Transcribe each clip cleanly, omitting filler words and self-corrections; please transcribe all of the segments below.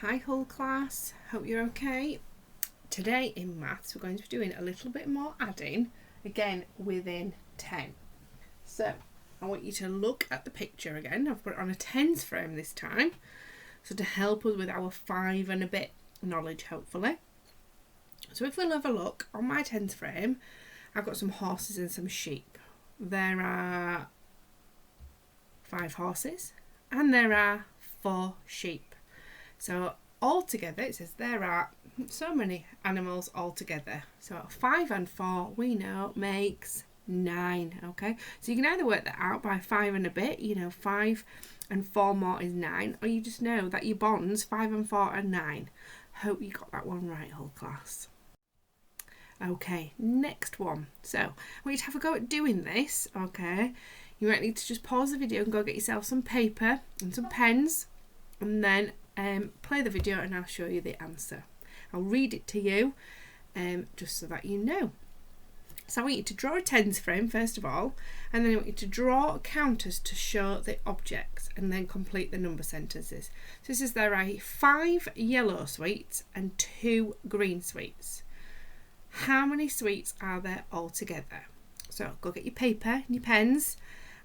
Hi Hull class, hope you're okay. Today in maths we're going to be doing a little bit more adding, again within 10. So I want you to look at the picture again. I've put it on a tens frame this time, so to help us with our 5 and a bit knowledge hopefully. So if we'll have a look on my tens frame, I've got some horses and some sheep. There are 5 horses and there are 4 sheep. So altogether, it says there are so many animals altogether. So 5 and 4 we know makes 9. Okay, so you can either work that out by 5 and a bit, 5 and 4 more is 9, or you just know that your bonds 5 and 4 are 9. Hope you got that one right, whole class. Okay, next one. So I want you to have a go at doing this. Okay, you might need to just pause the video and go get yourself some paper and some pens, and then play the video and I'll show you the answer. I'll read it to you just so that you know. So I want you to draw a tens frame first of all, and then I want you to draw counters to show the objects and then complete the number sentences. So this is there are 5 yellow sweets and 2 green sweets. How many sweets are there altogether? So go get your paper and your pens,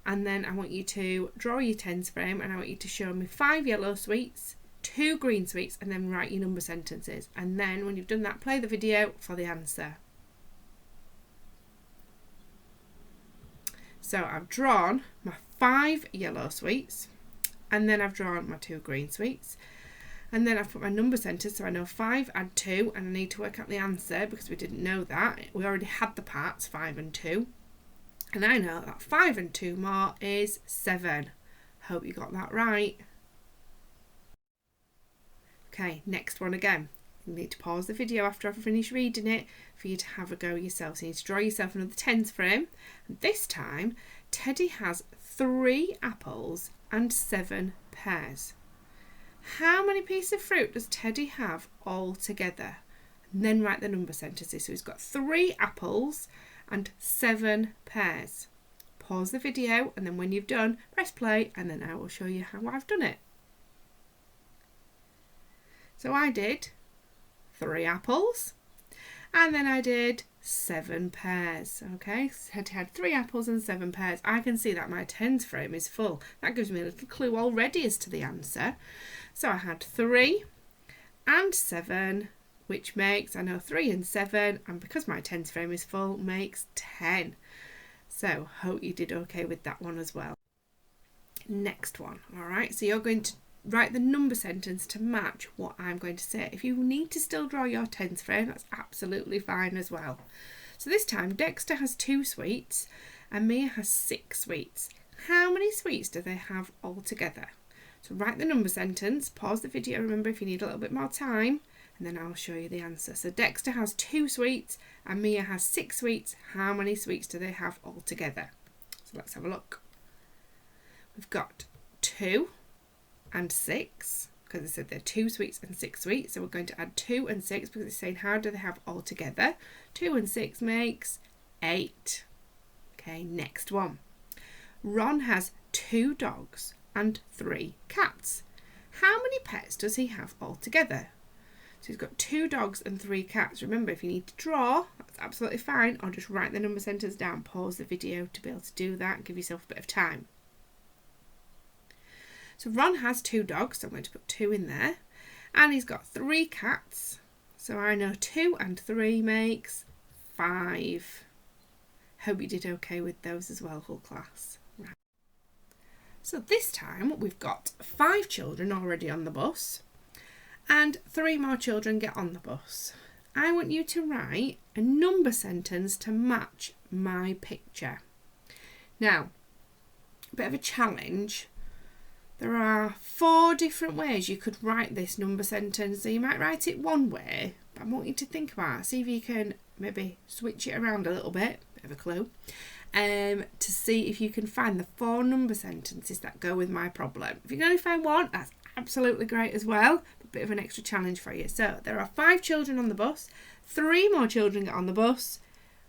and then I want you to draw your tens frame, and I want you to show me 5 yellow sweets, 2 green sweets, and then write your number sentences. And then when you've done that, play the video for the answer. So I've drawn my 5 yellow sweets, and then I've drawn my 2 green sweets, and then I've put my number sentence, so I know 5 add 2, and I need to work out the answer because we didn't know that. We already had the parts 5 and 2, and I know that 5 and 2 more is 7. Hope you got that right. Okay, next one again. You need to pause the video after I've finished reading it for you to have a go yourself. So you need to draw yourself another tens frame. And this time, Teddy has 3 apples and 7 pears. How many pieces of fruit does Teddy have all together? And then write the number sentences. So he's got 3 apples and 7 pears. Pause the video, and then when you've done, press play, and then I will show you how I've done it. So I did 3 apples, and then I did 7 pears. Okay, so I had 3 apples and 7 pears. I can see that my tens frame is full. That gives me a little clue already as to the answer. So I had 3 and 7, which makes, I know 3 and 7, and because my tens frame is full, makes 10. So hope you did okay with that one as well. Next one. All right, so you're going to write the number sentence to match what I'm going to say. If you need to still draw your tens frame, that's absolutely fine as well. So this time Dexter has 2 sweets and Mia has 6 sweets. How many sweets do they have all together? So write the number sentence, pause the video, remember if you need a little bit more time, and then I'll show you the answer. So Dexter has 2 sweets and Mia has 6 sweets. How many sweets do they have all together? So let's have a look. We've got 2 and 6, because it said they're 2 sweets and 6 sweets, so we're going to add 2 and 6 because it's saying how do they have all together. 2 and 6 makes 8. Okay, next one. Ron has 2 dogs and 3 cats. How many pets does he have all together? So he's got 2 dogs and 3 cats. Remember, if you need to draw, that's absolutely fine, or just write the number sentence down, pause the video to be able to do that, give yourself a bit of time. So Ron has 2 dogs, so I'm going to put 2 in there. And he's got 3 cats. So I know 2 and 3 makes 5. Hope you did okay with those as well, whole class. Right. So this time we've got 5 children already on the bus, and 3 more children get on the bus. I want you to write a number sentence to match my picture. Now, a bit of a challenge. There are 4 different ways you could write this number sentence. So you might write it one way, but I want you to think about it. See if you can maybe switch it around a little bit of a clue, to see if you can find the 4 number sentences that go with my problem. If you can only find one, that's absolutely great as well. A bit of an extra challenge for you. So there are 5 children on the bus, 3 more children get on the bus.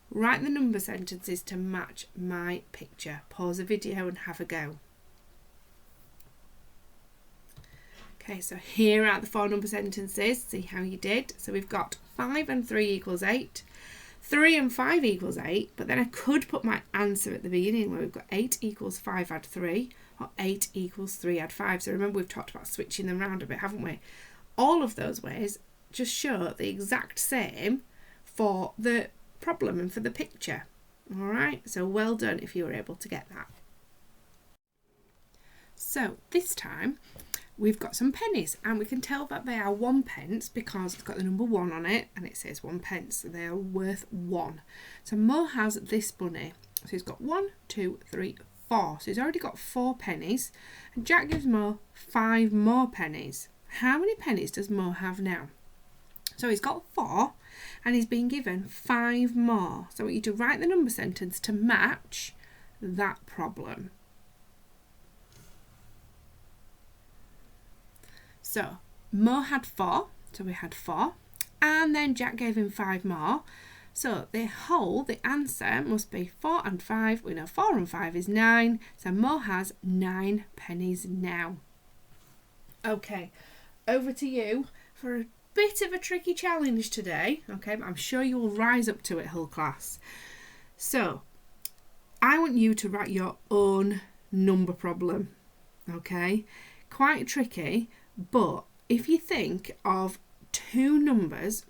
Write the number sentences to match my picture. Pause the video and have a go. Okay, so here are the 4 number sentences. See how you did. So we've got 5 and 3 equals 8. 3 and 5 equals 8, but then I could put my answer at the beginning where we've got 8 equals 5 add 3, or 8 equals 3 add 5. So remember, we've talked about switching them around a bit, haven't we? All of those ways just show the exact same for the problem and for the picture. All right, so well done if you were able to get that. So this time we've got some pennies, and we can tell that they are 1 pence because it's got the number 1 on it and it says 1 pence, so they are worth 1. So Mo has this bunny, so he's got 1, 2, 3, 4, so he's already got 4 pennies, and Jack gives Mo 5 more pennies. How many pennies does Mo have now? So he's got 4 and he's been given 5 more. So I want you to write the number sentence to match that problem. So Mo had 4, so we had 4, and then Jack gave him 5 more. So the answer must be 4 and 5. We know 4 and 5 is 9, so Mo has 9 pennies now. Okay, over to you for a bit of a tricky challenge today, okay, but I'm sure you will rise up to it, whole class. So I want you to write your own number problem, okay? Quite tricky, but if you think of 2 numbers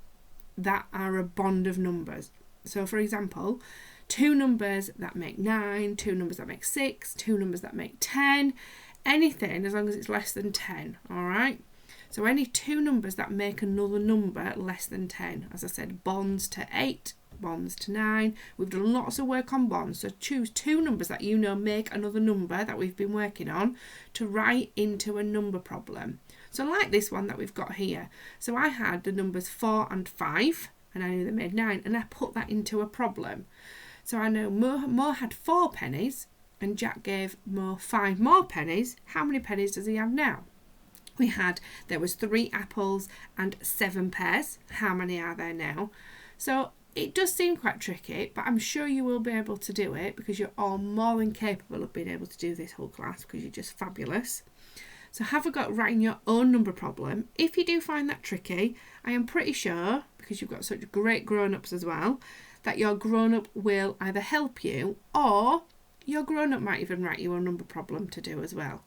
that are a bond of numbers, so for example, 2 numbers that make 9, 2 numbers that make 6, 2 numbers that make 10, anything as long as it's less than 10, all right? So any 2 numbers that make another number less than 10. As I said, bonds to 8, bonds to 9. We've done lots of work on bonds. So choose 2 numbers that you know make another number that we've been working on to write into a number problem. So like this one that we've got here. So I had the numbers 4 and 5, and I knew they made 9, and I put that into a problem. So I know Mo had 4 pennies, and Jack gave Mo 5 more pennies. How many pennies does he have now? There was 3 apples and 7 pears. How many are there now? So it does seem quite tricky, but I'm sure you will be able to do it because you're all more than capable of being able to do this whole class because you're just fabulous. So have a go at writing your own number problem. If you do find that tricky, I am pretty sure, because you've got such great grown-ups as well, that your grown-up will either help you or your grown-up might even write you a number problem to do as well.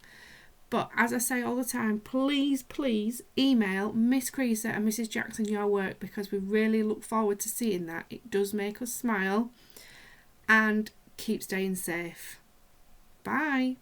But as I say all the time, please email Miss Creaser and Mrs Jackson your work because we really look forward to seeing that. It does make us smile, and keep staying safe. Bye.